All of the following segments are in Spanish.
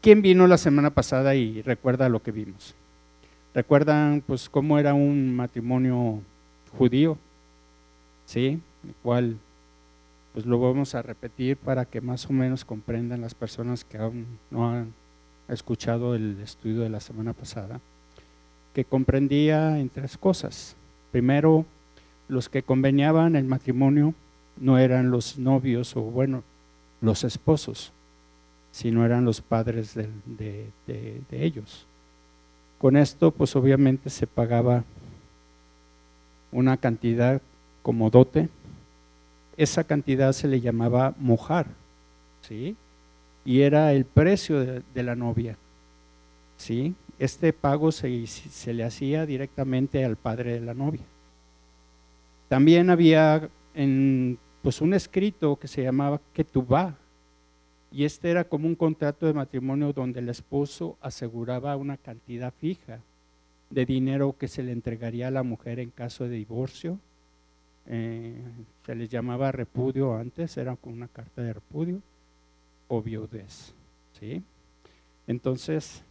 ¿Quién vino la semana pasada y recuerda lo que vimos? ¿Recuerdan pues cómo era un matrimonio judío? ¿Sí? El cual pues lo vamos a repetir para que más o menos comprendan las personas que aún no han escuchado el estudio de la semana pasada, que comprendía en tres cosas. Primero, los que conveniaban el matrimonio no eran los novios o bueno, los esposos, sino eran los padres de ellos. Con esto pues obviamente se pagaba una cantidad como dote. Esa cantidad se le llamaba mojar, ¿sí? Y era el precio de la novia, ¿sí? Este pago se le hacía directamente al padre de la novia. También había pues un escrito que se llamaba ketubá, y este era como un contrato de matrimonio donde el esposo aseguraba una cantidad fija de dinero que se le entregaría a la mujer en caso de divorcio. Se les llamaba repudio antes, era como una carta de repudio o viudez, ¿sí? Entonces,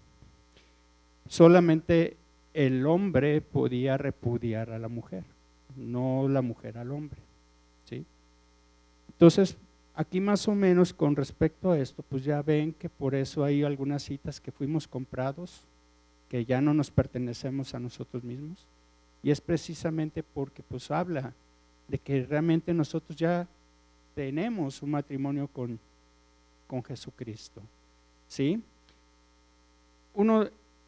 solamente el hombre podía repudiar a la mujer, no la mujer al hombre, ¿sí? Entonces, aquí más o menos con respecto a esto, pues ya ven que por eso hay algunas citas que fuimos comprados, que ya no nos pertenecemos a nosotros mismos, y es precisamente porque pues habla de que realmente nosotros ya tenemos un matrimonio con Jesucristo, ¿sí?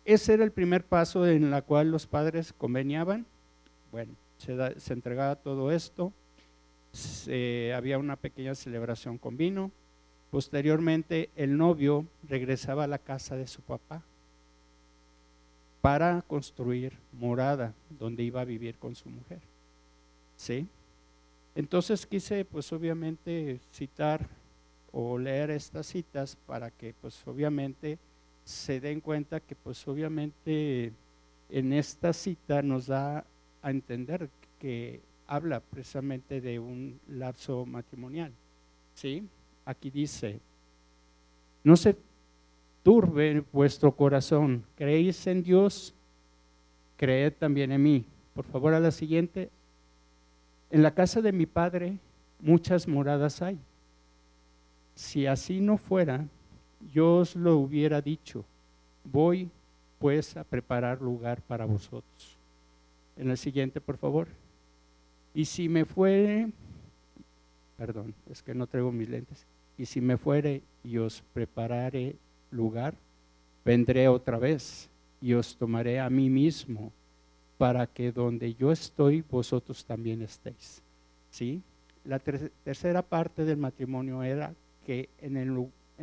Ese era el primer paso en la cual los padres conveniaban. Bueno, se entregaba todo esto, había una pequeña celebración con vino. Posteriormente el novio regresaba a la casa de su papá para construir morada donde iba a vivir con su mujer, ¿sí? Entonces quise pues obviamente citar o leer estas citas para que pues obviamente se den cuenta que pues obviamente en esta cita nos da a entender que habla precisamente de un lapso matrimonial, ¿sí? Aquí dice, no se turbe vuestro corazón, creéis en Dios, creed también en mí. Por favor, a la siguiente. En la casa de mi padre muchas moradas hay. Si así no fuera, yo os lo hubiera dicho. Voy pues a preparar lugar para vosotros. En el siguiente, por favor. Y si me fuere, perdón, es que no traigo mis lentes. Y si me fuere y os prepararé lugar, vendré otra vez y os tomaré a mí mismo, para que donde yo estoy, vosotros también estéis, ¿sí? La tercera parte del matrimonio era que en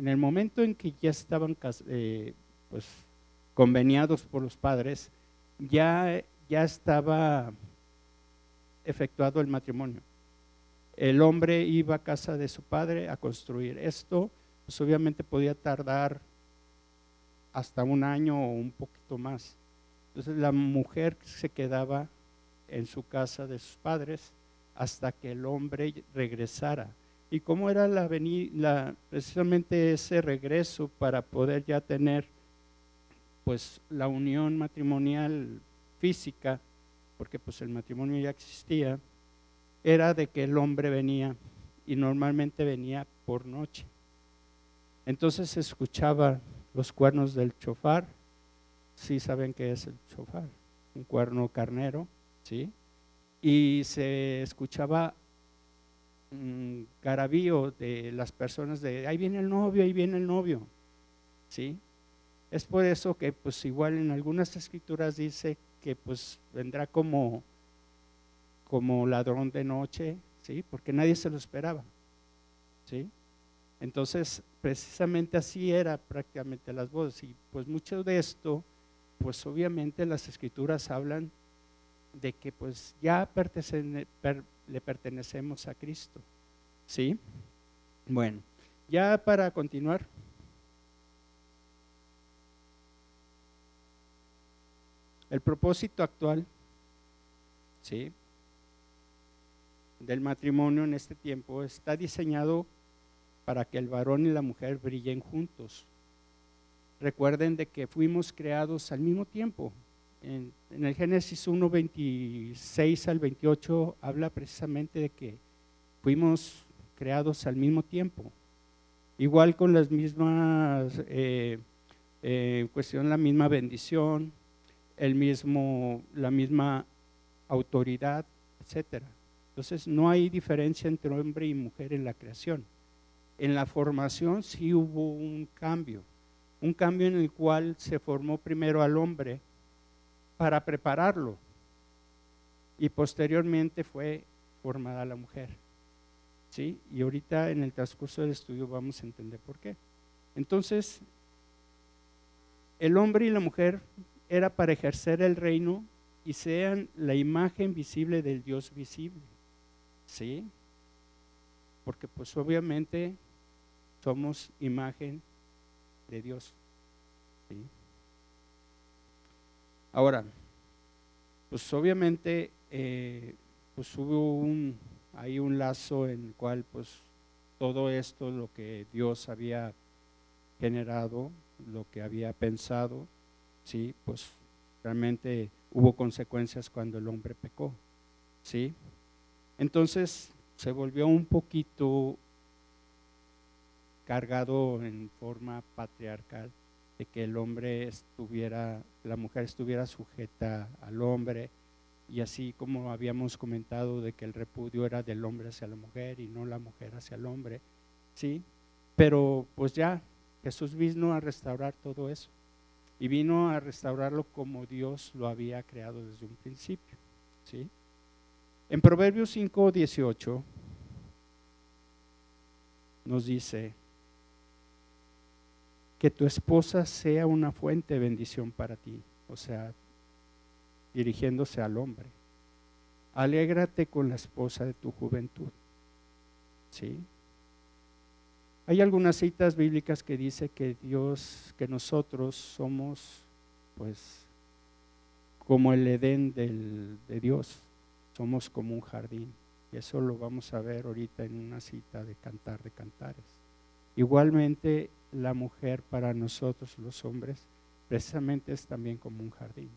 el momento en que ya estaban pues, conveniados por los padres, ya estaba efectuado el matrimonio. El hombre iba a casa de su padre a construir. Esto, pues obviamente podía tardar hasta un año o un poquito más. Entonces la mujer se quedaba en su casa de sus padres hasta que el hombre regresara. ¿Y cómo era precisamente ese regreso para poder ya tener pues la unión matrimonial física? Porque pues el matrimonio ya existía. Era de que el hombre venía y normalmente venía por noche. Entonces se escuchaba los cuernos del shofar. Sí saben qué es el shofar, un cuerno carnero, ¿sí? Y se escuchaba garabío de las personas de ahí viene el novio, ¿sí? Es por eso que pues igual en algunas escrituras dice que pues vendrá como ladrón de noche, ¿sí? Porque nadie se lo esperaba, ¿sí? Entonces precisamente así era prácticamente las bodas, y pues mucho de esto pues obviamente las escrituras hablan de que pues ya le pertenecemos a Cristo, ¿sí? Bueno, ya para continuar, el propósito actual, ¿sí?, del matrimonio en este tiempo está diseñado para que el varón y la mujer brillen juntos, recuerden de que fuimos creados al mismo tiempo. En el Génesis 1, 26 al 28 habla precisamente de que fuimos creados al mismo tiempo. Igual con las mismas, en cuestión la misma bendición, la misma autoridad, etcétera. Entonces no hay diferencia entre hombre y mujer en la creación. En la formación sí hubo un cambio en el cual se formó primero al hombre para prepararlo y posteriormente fue formada la mujer. ¿Sí? Y ahorita en el transcurso del estudio vamos a entender por qué. Entonces, el hombre y la mujer era para ejercer el reino y sean la imagen visible del Dios visible. ¿Sí? Porque pues obviamente somos imagen de Dios. ¿Sí? Ahora, pues obviamente pues hubo hay un lazo en el cual pues todo esto, lo que Dios había generado, lo que había pensado, sí, pues realmente hubo consecuencias cuando el hombre pecó, sí. Entonces se volvió un poquito cargado en forma patriarcal, de que la mujer estuviera sujeta al hombre, y así como habíamos comentado de que el repudio era del hombre hacia la mujer y no la mujer hacia el hombre, ¿sí? Pero pues ya Jesús vino a restaurar todo eso y vino a restaurarlo como Dios lo había creado desde un principio, ¿sí? En Proverbios 5:18 nos dice: que tu esposa sea una fuente de bendición para ti, o sea, dirigiéndose al hombre. Alégrate con la esposa de tu juventud. ¿Sí? Hay algunas citas bíblicas que dice que que nosotros somos pues como el Edén de Dios, somos como un jardín. Y eso lo vamos a ver ahorita en una cita de Cantar de Cantares. Igualmente la mujer para nosotros los hombres precisamente es también como un jardín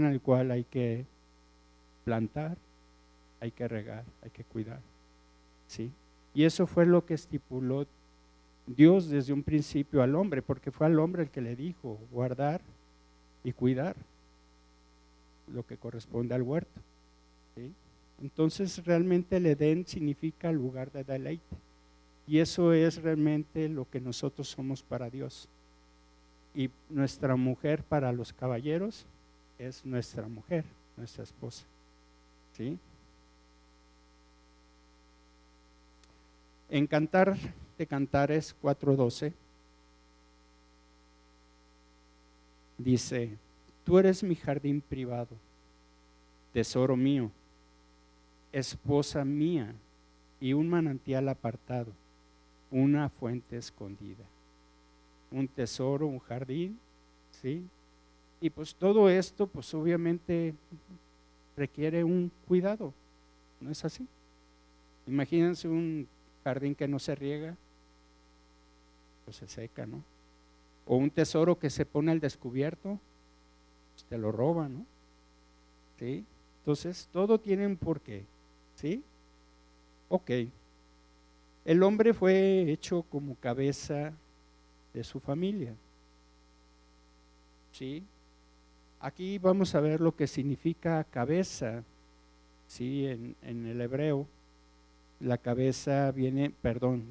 al cual hay que plantar, hay que regar, hay que cuidar, ¿sí? Y eso fue lo que estipuló Dios desde un principio al hombre, porque fue al hombre el que le dijo guardar y cuidar lo que corresponde al huerto, ¿sí? Entonces realmente el Edén significa lugar de deleite, y eso es realmente lo que nosotros somos para Dios. Y nuestra mujer para los caballeros es nuestra mujer, nuestra esposa, ¿sí? En Cantar de Cantares 4:12 dice: tú eres mi jardín privado, tesoro mío, esposa mía y un manantial apartado, una fuente escondida. Un tesoro, un jardín, ¿sí? Y pues todo esto pues obviamente requiere un cuidado, ¿no es así? Imagínense un jardín que no se riega, pues se seca, ¿no? O un tesoro que se pone al descubierto, pues te lo roban, ¿no? ¿Sí? Entonces todo tiene un porqué, ¿sí? Ok. El hombre fue hecho como cabeza de su familia, ¿sí? Aquí vamos a ver lo que significa cabeza, ¿sí? En el hebreo, la cabeza viene,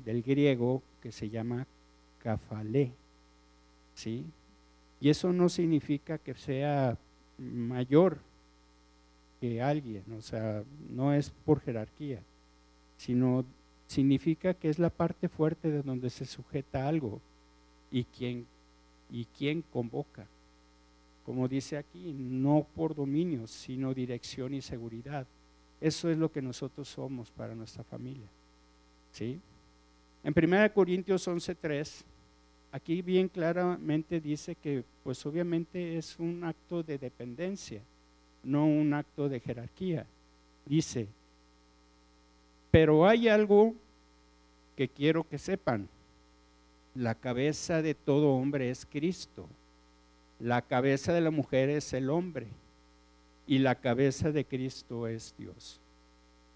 del griego que se llama kafalé, ¿sí? Y eso no significa que sea mayor que alguien, o sea, no es por jerarquía, sino significa que es la parte fuerte de donde se sujeta algo y quien convoca. Como dice aquí, no por dominio, sino dirección y seguridad. Eso es lo que nosotros somos para nuestra familia, ¿sí? En 1 Corintios 11:3, aquí bien claramente dice que pues obviamente es un acto de dependencia, no un acto de jerarquía. Dice: pero hay algo que quiero que sepan, La cabeza de todo hombre es Cristo. La cabeza de la mujer es el hombre. Y la cabeza de Cristo es Dios.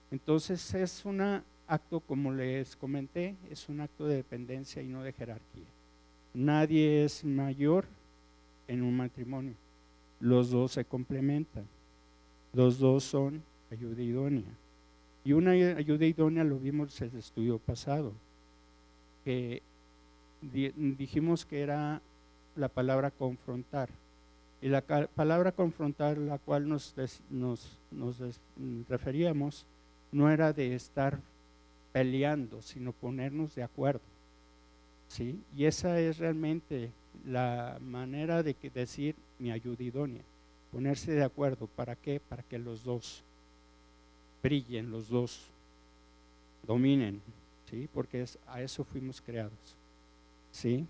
Entonces es un acto, como les comenté, es un acto de dependencia y no de jerarquía. Nadie es mayor en un matrimonio. Los dos se complementan. Los dos son ayuda idónea. Y una ayuda idónea lo vimos en el estudio pasado, que dijimos que era la palabra confrontar. Y la palabra confrontar, la cual nos referíamos, no era de estar peleando, sino ponernos de acuerdo. ¿Sí? Y esa es realmente la manera de decir mi ayuda idónea, ponerse de acuerdo. ¿Para qué? Para que los dos brillen, los dos dominen, ¿sí? Porque a eso fuimos creados, ¿sí?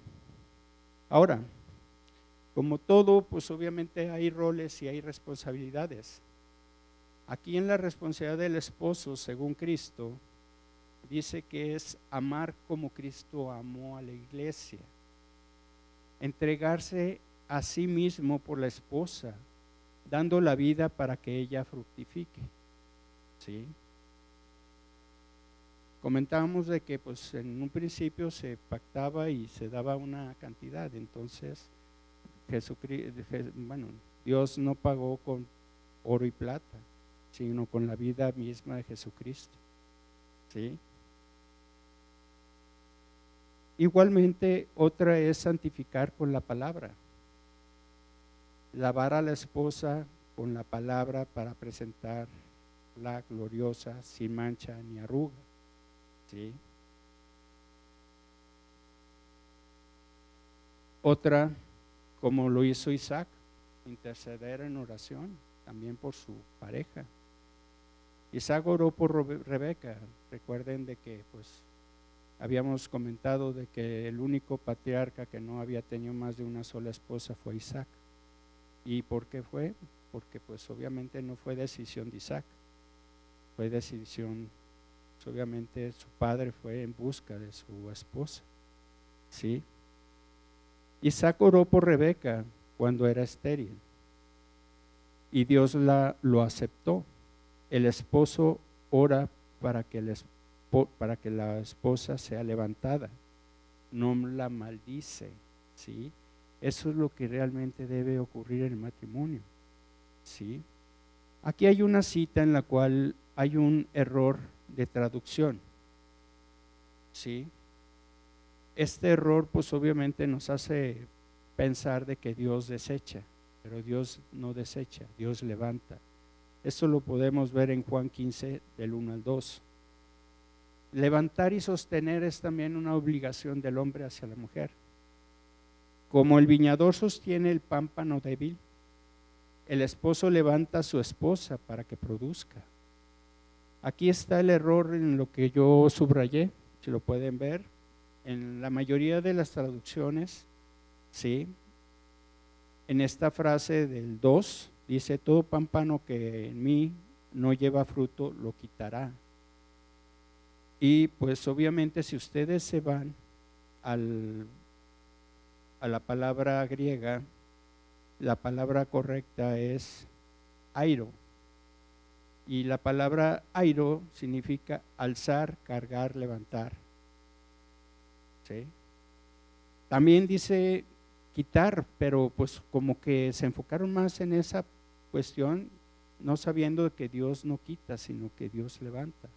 Ahora, como todo, pues obviamente hay roles y hay responsabilidades. Aquí en la responsabilidad del esposo, según Cristo, dice que es amar como Cristo amó a la iglesia, entregarse a sí mismo por la esposa, dando la vida para que ella fructifique, ¿sí? Comentábamos de que pues en un principio se pactaba y se daba una cantidad, entonces Dios no pagó con oro y plata, sino con la vida misma de Jesucristo, ¿sí? Igualmente, otra es santificar con la palabra. Lavar a la esposa con la palabra para presentarla gloriosa, sin mancha ni arruga, ¿sí? Otra, como lo hizo Isaac, interceder en oración también por su pareja. Isaac oró por Rebeca. Recuerden de que pues habíamos comentado de que el único patriarca que no había tenido más de una sola esposa fue Isaac. ¿Y por qué fue? Porque pues obviamente no fue decisión de Isaac, fue decisión, pues, obviamente su padre fue en busca de su esposa, ¿sí? Isaac oró por Rebeca cuando era estéril y Dios lo aceptó. El esposo ora para que la esposa sea levantada, no la maldice, ¿sí? Eso es lo que realmente debe ocurrir en el matrimonio, ¿sí? Aquí hay una cita en la cual hay un error de traducción, ¿sí? Este error pues obviamente nos hace pensar de que Dios desecha, pero Dios no desecha, Dios levanta. Esto lo podemos ver en Juan 15 del 1 al 2. Levantar y sostener es también una obligación del hombre hacia la mujer. Como el viñador sostiene el pámpano débil, el esposo levanta a su esposa para que produzca. Aquí está el error en lo que yo subrayé, si lo pueden ver. En la mayoría de las traducciones, ¿sí? En esta frase del 2, dice, todo pámpano que en mí no lleva fruto, lo quitará. Y pues obviamente si ustedes se van a la palabra griega, la palabra correcta es airo. Y la palabra airo significa alzar, cargar, levantar, ¿sí? También dice quitar, pero pues como que se enfocaron más en esa cuestión, no sabiendo que Dios no quita, sino que Dios levanta.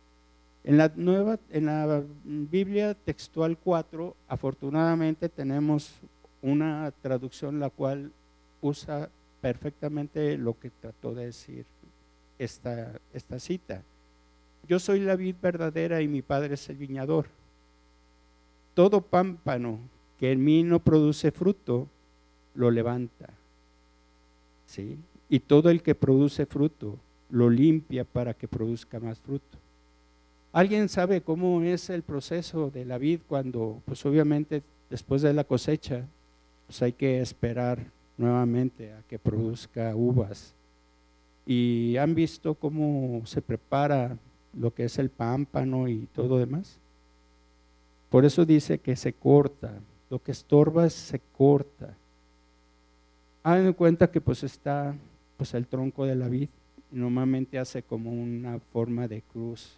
En la Biblia textual 4, afortunadamente tenemos una traducción la cual usa perfectamente lo que trató de decir esta cita. Yo soy la vid verdadera y mi padre es el viñador. Todo pámpano que en mí no produce fruto, lo levanta, ¿sí? Y todo el que produce fruto, lo limpia para que produzca más fruto. ¿Alguien sabe cómo es el proceso de la vid cuando, pues obviamente después de la cosecha, pues hay que esperar nuevamente a que produzca uvas? ¿Y han visto cómo se prepara lo que es el pámpano y todo demás? Por eso dice que se corta lo que estorba se corta. Hagan en cuenta que pues está pues el tronco de la vid, y normalmente hace como una forma de cruz,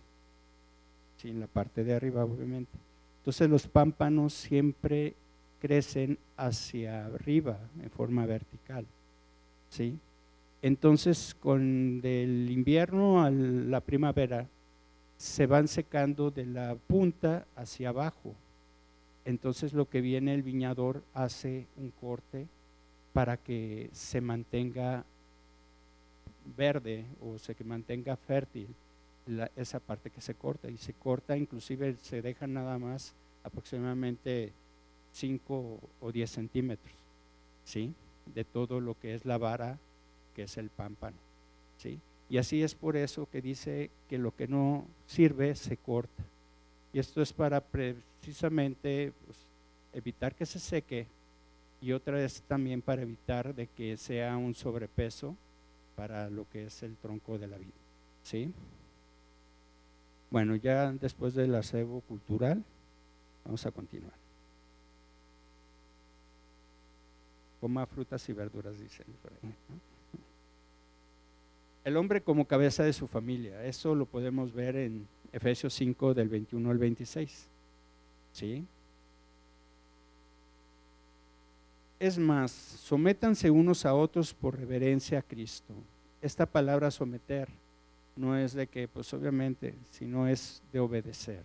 sí, en la parte de arriba obviamente. Entonces los pámpanos siempre crecen hacia arriba en forma vertical, ¿sí? Entonces con del invierno a la primavera se van secando de la punta hacia abajo. Entonces lo que viene el viñador hace un corte para que se mantenga verde o se que mantenga fértil esa parte que se corta, y se corta, inclusive se deja nada más aproximadamente 5 o 10 centímetros, ¿sí? De todo lo que es la vara, que es el pámpano, ¿sí? Y así es por eso que dice que lo que no sirve se corta. Y esto es para precisamente pues, evitar que se seque, y otra es también para evitar de que sea un sobrepeso para lo que es el tronco de la vida, ¿sí? Bueno, ya después del acervo cultural, vamos a continuar. Coma frutas y verduras, dicen por ahí, ¿no? El hombre como cabeza de su familia, eso lo podemos ver en Efesios 5 del 21 al 26, ¿sí? Es más, sométanse unos a otros por reverencia a Cristo. Esta palabra someter no es de que, pues obviamente, sino es de obedecer,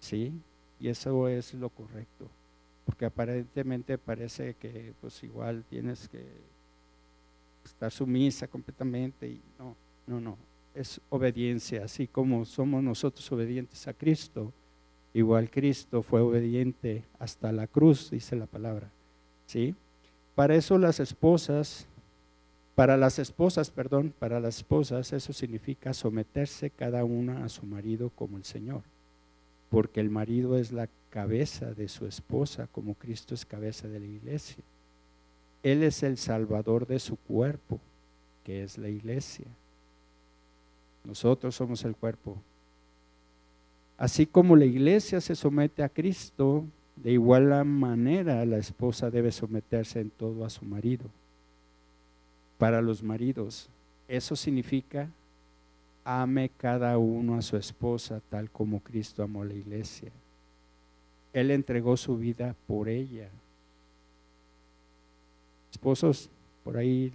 ¿sí? Y eso es lo correcto, porque aparentemente parece que pues igual tienes que estar sumisa completamente, y no, es obediencia, así como somos nosotros obedientes a Cristo, igual Cristo fue obediente hasta la cruz, dice la palabra, ¿sí? Para eso para las esposas eso significa someterse cada una a su marido como el Señor, porque el marido es la cabeza de su esposa, como Cristo es cabeza de la iglesia. Él es el salvador de su cuerpo, que es la iglesia. Nosotros somos el cuerpo. Así como la iglesia se somete a Cristo, de igual manera la esposa debe someterse en todo a su marido. Para los maridos, eso significa: ame cada uno a su esposa tal como Cristo amó a la iglesia. Él entregó su vida por ella. Esposos, por ahí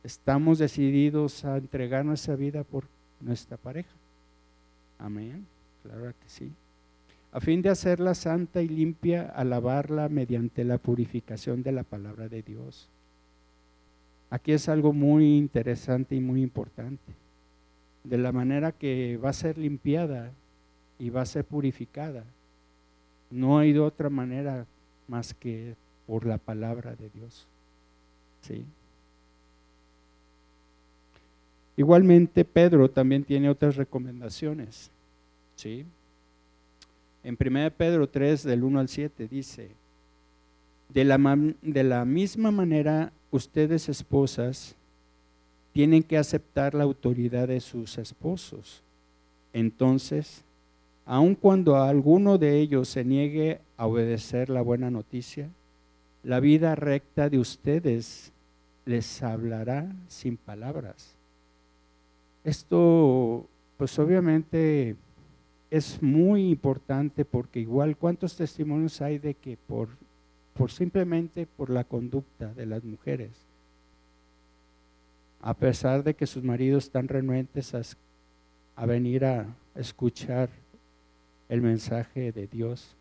estamos decididos a entregar nuestra vida por nuestra pareja. Amén, claro que sí. A fin de hacerla santa y limpia, alabarla mediante la purificación de la palabra de Dios. Aquí es algo muy interesante y muy importante. De la manera que va a ser limpiada y va a ser purificada, no hay de otra manera más que por la palabra de Dios, ¿sí? Igualmente Pedro también tiene otras recomendaciones, ¿sí? En 1 Pedro 3 del 1 al 7 dice: de la misma manera ustedes, esposas, tienen que aceptar la autoridad de sus esposos. Entonces, aun cuando a alguno de ellos se niegue a obedecer la buena noticia, la vida recta de ustedes les hablará sin palabras. Esto, pues obviamente es muy importante, porque igual cuántos testimonios hay de que por simplemente por la conducta de las mujeres, a pesar de que sus maridos están renuentes a venir a escuchar el mensaje de Dios,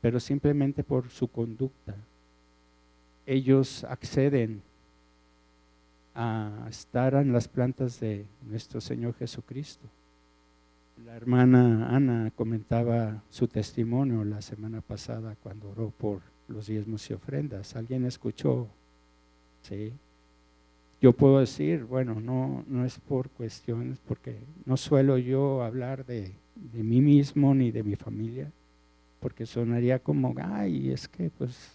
pero simplemente por su conducta, ellos acceden a estar en las plantas de nuestro Señor Jesucristo. La hermana Ana comentaba su testimonio la semana pasada cuando oró por los diezmos y ofrendas. ¿Alguien escuchó? Sí. Yo puedo decir, bueno, no es por cuestiones, porque no suelo yo hablar de mí mismo ni de mi familia, porque sonaría como, ay, es que pues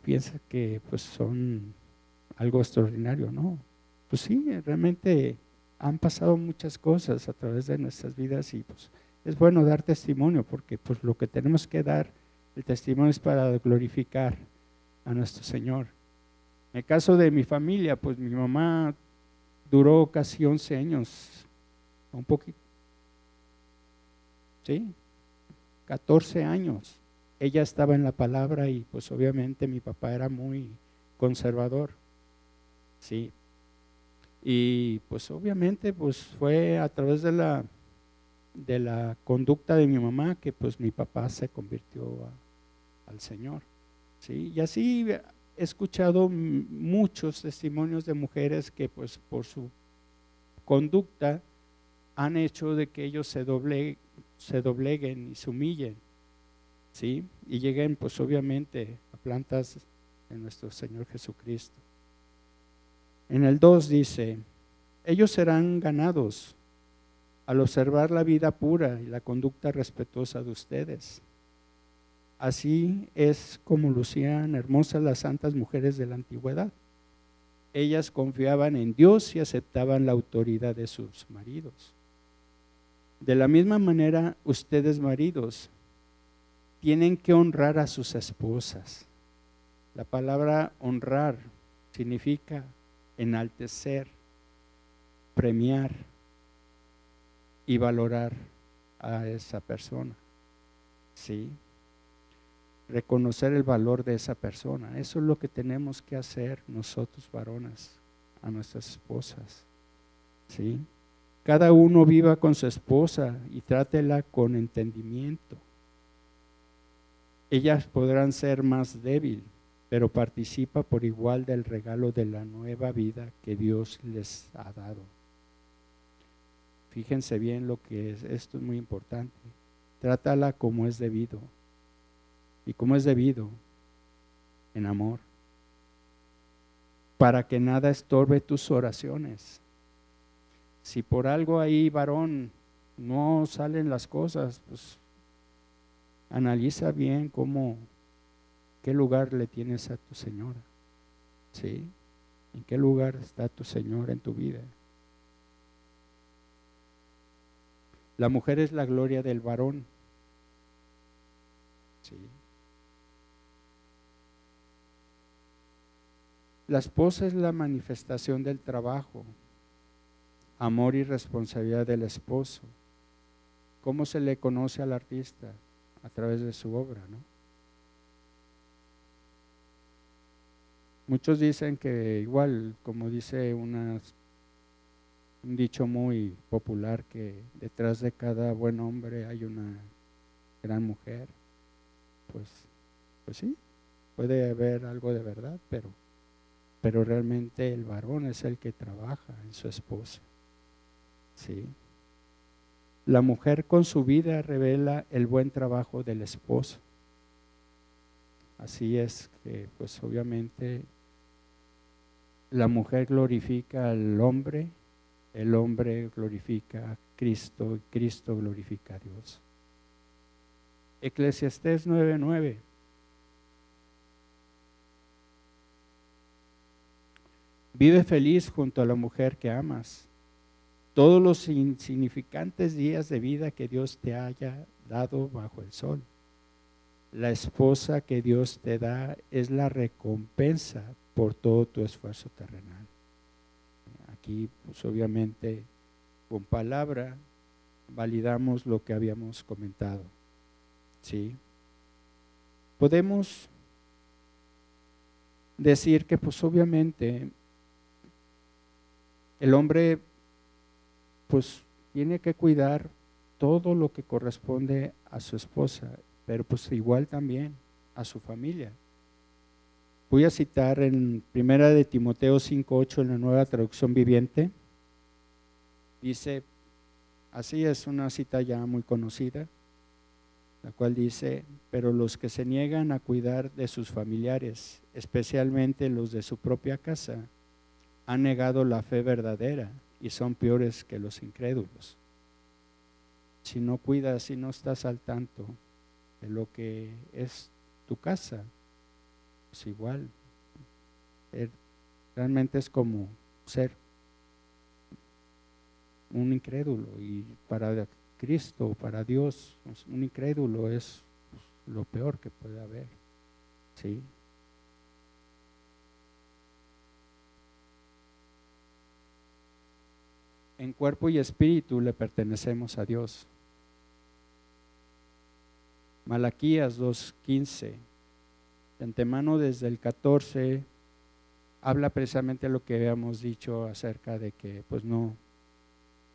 piensa que pues son algo extraordinario. No, pues sí, realmente han pasado muchas cosas a través de nuestras vidas, y pues es bueno dar testimonio, porque pues lo que tenemos que dar El testimonio es para glorificar a nuestro Señor. En el caso de mi familia, pues mi mamá duró casi 11 años, un poquito, ¿sí? 14 años. Ella estaba en la palabra y pues obviamente mi papá era muy conservador, ¿sí? Y pues obviamente pues fue a través de la conducta de mi mamá que pues mi papá se convirtió al Señor, ¿sí? Y así he escuchado muchos testimonios de mujeres que pues por su conducta han hecho de que ellos se dobleguen y se humillen, ¿sí? Y lleguen pues obviamente a plantas de nuestro Señor Jesucristo. En el 2 dice, ellos serán ganados al observar la vida pura y la conducta respetuosa de ustedes. Así es como lucían hermosas las santas mujeres de la antigüedad. Ellas confiaban en Dios y aceptaban la autoridad de sus maridos. De la misma manera, ustedes maridos tienen que honrar a sus esposas. La palabra honrar significa enaltecer, premiar y valorar a esa persona, ¿sí? Reconocer el valor de esa persona. Eso es lo que tenemos que hacer nosotros varones a nuestras esposas, ¿sí? Cada uno viva con su esposa y trátela con entendimiento. Ellas podrán ser más débiles, pero participa por igual del regalo de la nueva vida que Dios les ha dado. Fíjense bien lo que es, esto es muy importante. Trátala como es debido. Y como es debido, en amor. Para que nada estorbe tus oraciones. Si por algo ahí, varón, no salen las cosas, pues analiza bien qué lugar le tienes a tu señora, ¿sí? ¿En qué lugar está tu señora en tu vida? La mujer es la gloria del varón, ¿sí? La esposa es la manifestación del trabajo, amor y responsabilidad del esposo. ¿Cómo se le conoce al artista? A través de su obra, ¿no? Muchos dicen que igual, como dice un dicho muy popular, que detrás de cada buen hombre hay una gran mujer. Pues sí, puede haber algo de verdad, pero realmente el varón es el que trabaja en su esposa, ¿sí? La mujer con su vida revela el buen trabajo del esposo. Así es que pues obviamente la mujer glorifica al hombre, el hombre glorifica a Cristo y Cristo glorifica a Dios. Eclesiastés 9:9. Vive feliz junto a la mujer que amas. Todos los insignificantes días de vida que Dios te haya dado bajo el sol. La esposa que Dios te da es la recompensa por todo tu esfuerzo terrenal. Aquí, pues obviamente, con palabra validamos lo que habíamos comentado, ¿sí? Podemos decir que, pues obviamente, el hombre, pues, tiene que cuidar todo lo que corresponde a su esposa, pero pues igual también a su familia. Voy a citar en 1 de Timoteo 5:8 en la Nueva Traducción Viviente. Dice, así es una cita ya muy conocida, la cual dice, pero los que se niegan a cuidar de sus familiares, especialmente los de su propia casa, han negado la fe verdadera y son peores que los incrédulos. Si no cuidas, si no estás al tanto de lo que es tu casa, pues igual, realmente es como ser un incrédulo. Y para Cristo, para Dios, un incrédulo es lo peor que puede haber, ¿sí? En cuerpo y espíritu le pertenecemos a Dios. Malaquías 2:15, de antemano desde el 14, habla precisamente lo que habíamos dicho acerca de que, pues no,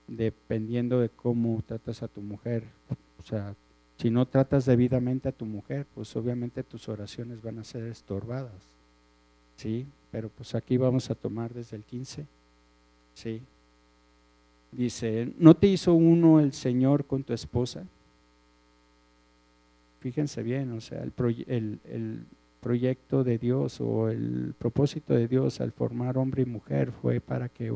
dependiendo de cómo tratas a tu mujer, o sea, si no tratas debidamente a tu mujer, pues obviamente tus oraciones van a ser estorbadas, ¿sí? Pero pues aquí vamos a tomar desde el 15, ¿sí? Dice, ¿no te hizo uno el Señor con tu esposa? Fíjense bien, o sea, el proyecto de Dios o el propósito de Dios al formar hombre y mujer fue para que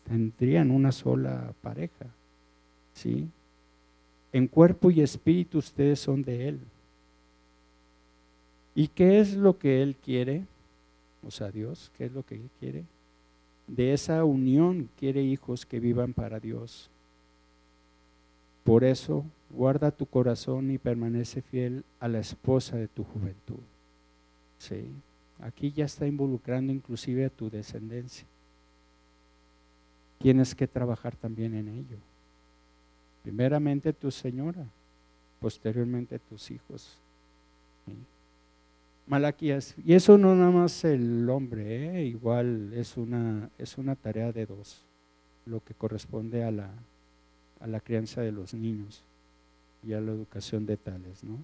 tendrían una sola pareja, ¿sí? En cuerpo y espíritu ustedes son de Él. ¿Y qué es lo que Él quiere? O sea, Dios, ¿qué es lo que Él quiere? De esa unión quiere hijos que vivan para Dios. Por eso, guarda tu corazón y permanece fiel a la esposa de tu juventud. Sí, aquí ya está involucrando inclusive a tu descendencia. Tienes que trabajar también en ello. Primeramente tu señora, posteriormente tus hijos. ¿Sí? Malaquías, y eso no nada más el hombre, igual es una tarea de dos, lo que corresponde a la crianza de los niños y a la educación de tales, ¿no?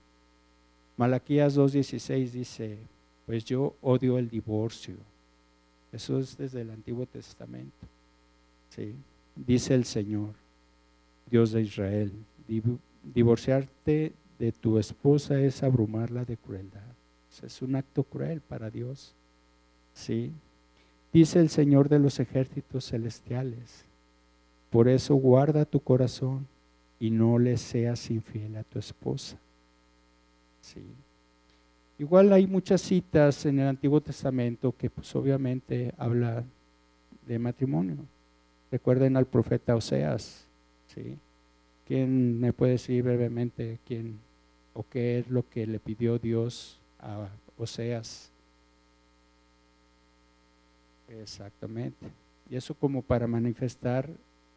Malaquías 2:16 dice, pues yo odio el divorcio. Eso es desde el Antiguo Testamento, ¿sí? Dice el Señor, Dios de Israel, divorciarte de tu esposa es abrumarla de crueldad. Es un acto cruel para Dios, ¿sí? Dice el Señor de los ejércitos celestiales, por eso guarda tu corazón y no le seas infiel a tu esposa, ¿sí? Igual hay muchas citas en el Antiguo Testamento que pues obviamente habla de matrimonio. Recuerden al profeta Oseas, ¿sí? ¿Quién me puede decir brevemente quién o qué es lo que le pidió Dios a Oseas? Exactamente. Y eso como para manifestar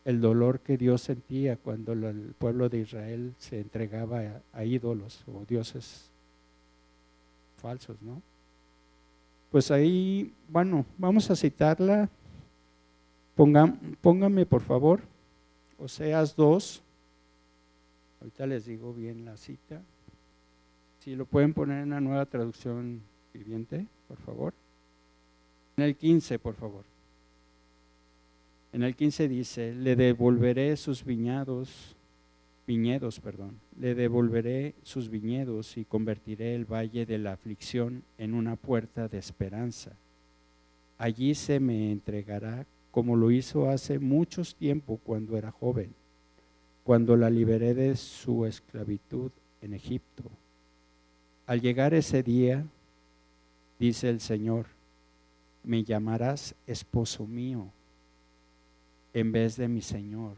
el dolor que Dios sentía cuando el pueblo de Israel se entregaba a ídolos o dioses falsos, ¿no? Pues ahí, bueno, vamos a citarla. Póngame por favor, Oseas 2. Ahorita les digo bien la cita. Si lo pueden poner en la nueva traducción viviente, por favor. En el 15, por favor. En el 15 dice, le devolveré sus viñedos, le devolveré sus viñedos y convertiré el valle de la aflicción en una puerta de esperanza. Allí se me entregará como lo hizo hace muchos tiempo cuando era joven, cuando la liberé de su esclavitud en Egipto. Al llegar ese día, dice el Señor, me llamarás esposo mío en vez de mi Señor.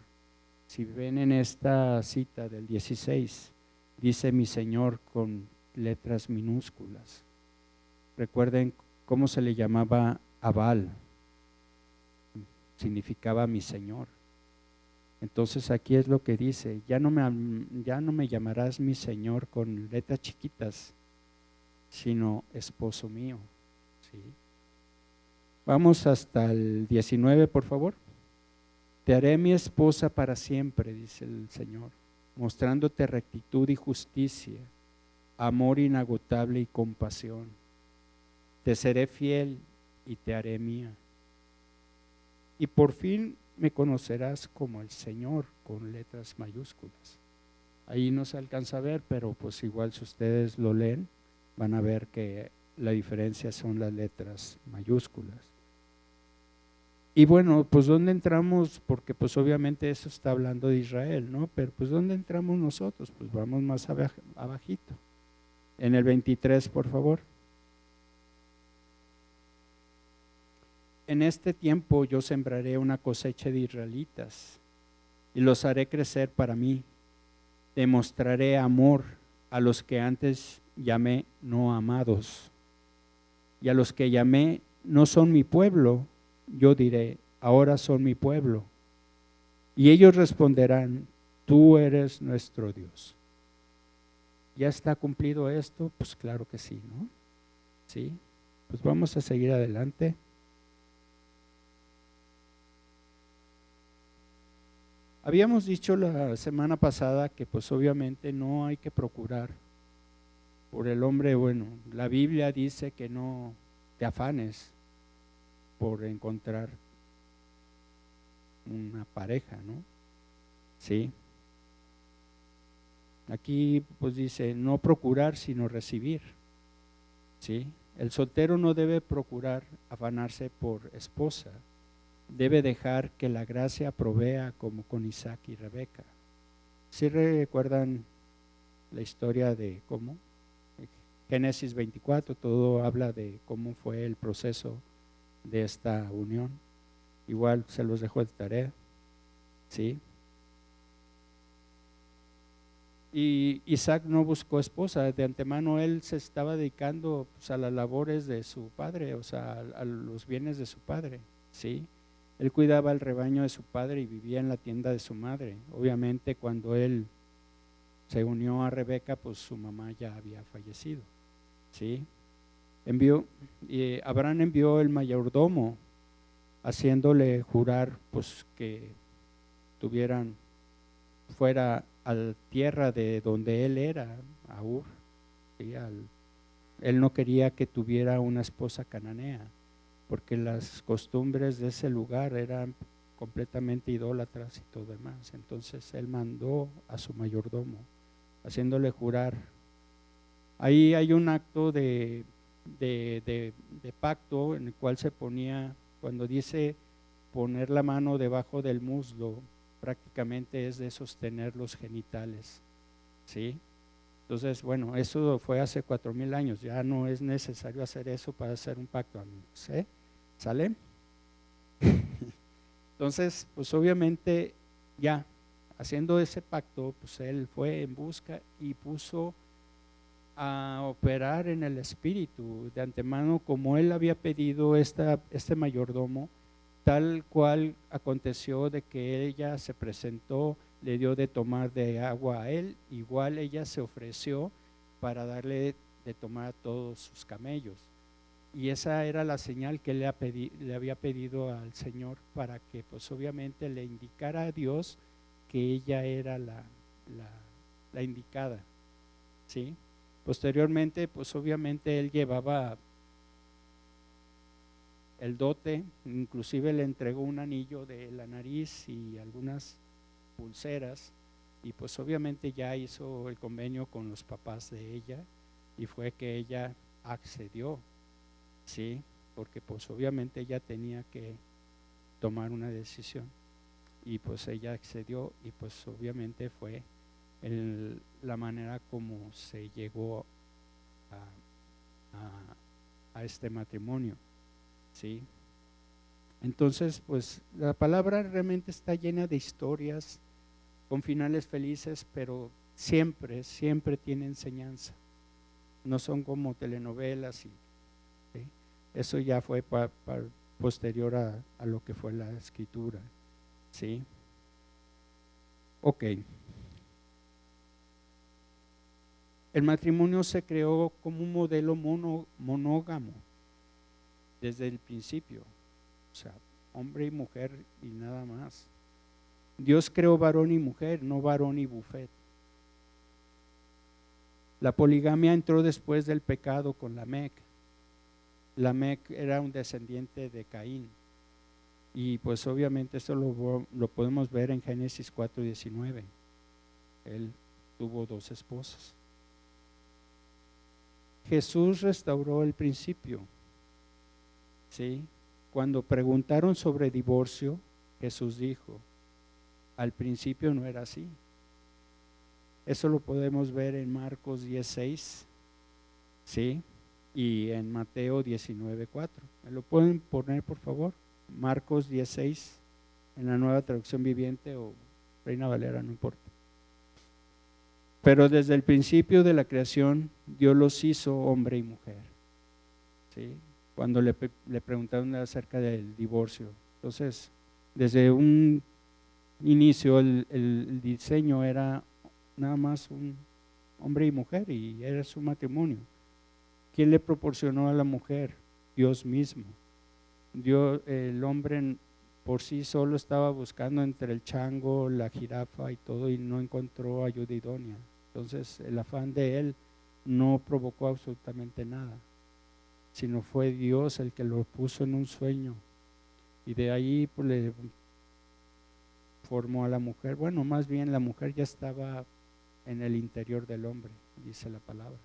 Si ven en esta cita del 16, dice mi Señor con letras minúsculas. Recuerden cómo se le llamaba Abal, significaba mi Señor. Entonces aquí es lo que dice, ya no me llamarás mi Señor con letras chiquitas, sino esposo mío. ¿Sí? Vamos hasta el 19, por favor. Te haré mi esposa para siempre, dice el Señor, mostrándote rectitud y justicia, amor inagotable y compasión. Te seré fiel y te haré mía. Y por fin me conocerás como el Señor, con letras mayúsculas. Ahí no se alcanza a ver, pero pues igual si ustedes lo leen, van a ver que la diferencia son las letras mayúsculas. Y bueno, pues ¿dónde entramos? Porque pues obviamente eso está hablando de Israel, ¿no? Pero pues ¿dónde entramos nosotros? Pues vamos más abajito. En el 23, por favor. En este tiempo yo sembraré una cosecha de israelitas y los haré crecer para mí. Demostraré amor a los que antes llamé no amados, y a los que llamé no son mi pueblo, yo diré, ahora son mi pueblo. Y ellos responderán, tú eres nuestro Dios. ¿Ya está cumplido esto? Pues claro que sí, ¿no? Sí, pues vamos a seguir adelante. Habíamos dicho la semana pasada que pues obviamente no hay que procurar por el hombre bueno. La Biblia dice que no te afanes por encontrar una pareja, ¿no? Sí. Aquí pues dice no procurar sino recibir, ¿sí? El soltero no debe procurar afanarse por esposa, debe dejar que la gracia provea como con Isaac y Rebeca. ¿Sí recuerdan la historia de cómo? Génesis 24, todo habla de cómo fue el proceso de esta unión. Igual se los dejo de tarea, ¿sí? Y Isaac no buscó esposa, de antemano él se estaba dedicando pues, a las labores de su padre, o sea, a los bienes de su padre, ¿sí? Él cuidaba el rebaño de su padre y vivía en la tienda de su madre. Obviamente cuando él se unió a Rebeca, pues su mamá ya había fallecido, ¿sí? Abraham envió el mayordomo, haciéndole jurar pues que fuera a la tierra de donde él era, a Ur, ¿sí? Él no quería que tuviera una esposa cananea, porque las costumbres de ese lugar eran completamente idólatras y todo demás. Entonces él mandó a su mayordomo, haciéndole jurar. Ahí hay un acto de pacto en el cual se ponía, cuando dice poner la mano debajo del muslo, prácticamente es de sostener los genitales, ¿sí? Entonces, bueno, eso fue hace 4,000 años, ya no es necesario hacer eso para hacer un pacto, amigos, ¿sí? ¿Sale? Entonces, pues obviamente ya haciendo ese pacto, pues él fue en busca y puso a operar en el espíritu de antemano, como él había pedido este mayordomo, tal cual aconteció de que ella se presentó, le dio de tomar de agua a él, igual ella se ofreció para darle de tomar a todos sus camellos. Y esa era la señal que le había pedido al Señor para que pues obviamente le indicara a Dios que ella era la indicada, ¿sí? Posteriormente pues obviamente él llevaba el dote, inclusive le entregó un anillo de la nariz y algunas pulseras, y pues obviamente ya hizo el convenio con los papás de ella y fue que ella accedió, ¿sí? Porque pues obviamente ella tenía que tomar una decisión y pues ella accedió y pues obviamente fue la manera como se llegó a este matrimonio, ¿sí? Entonces pues la palabra realmente está llena de historias con finales felices, pero siempre tiene enseñanza, no son como telenovelas, ¿sí? Eso ya fue posterior a lo que fue la escritura, ¿sí? Ok. El matrimonio se creó como un modelo monógamo desde el principio, o sea, hombre y mujer y nada más. Dios creó varón y mujer, no varón y buffet. La poligamia entró después del pecado con Lamec. Lamec era un descendiente de Caín. Y pues obviamente esto lo podemos ver en Génesis 4:19. Él tuvo 2 esposas. Jesús restauró el principio, ¿sí? Cuando preguntaron sobre divorcio, Jesús dijo, al principio no era así. Eso lo podemos ver en Marcos 10:6, ¿sí? Y en Mateo 19:4. ¿Me lo pueden poner, por favor? Marcos 10:6, en la Nueva Traducción Viviente o Reina Valera, no importa. Pero desde el principio de la creación, Dios los hizo hombre y mujer. ¿Sí? Cuando le preguntaron acerca del divorcio. Entonces, desde un inicio, el diseño era nada más un hombre y mujer, y era su matrimonio. ¿Quién le proporcionó a la mujer? Dios mismo. Dios, el hombre por sí solo estaba buscando entre el chango, la jirafa y todo, y no encontró ayuda idónea. Entonces el afán de él no provocó absolutamente nada, sino fue Dios el que lo puso en un sueño, y de ahí pues le formó a la mujer. Bueno, más bien la mujer ya estaba en el interior del hombre, dice la palabra.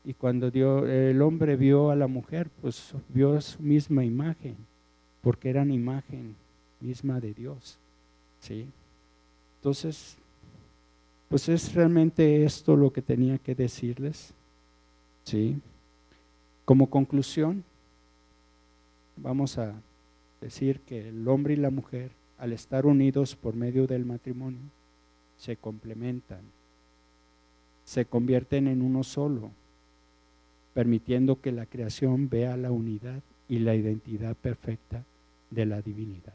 Y cuando el hombre vio a la mujer, pues vio su misma imagen, porque eran imagen misma de Dios, ¿sí? Entonces, pues es realmente esto lo que tenía que decirles, ¿sí? Como conclusión, vamos a decir que el hombre y la mujer, al estar unidos por medio del matrimonio, se complementan, se convierten en uno solo, permitiendo que la creación vea la unidad y la identidad perfecta de la divinidad.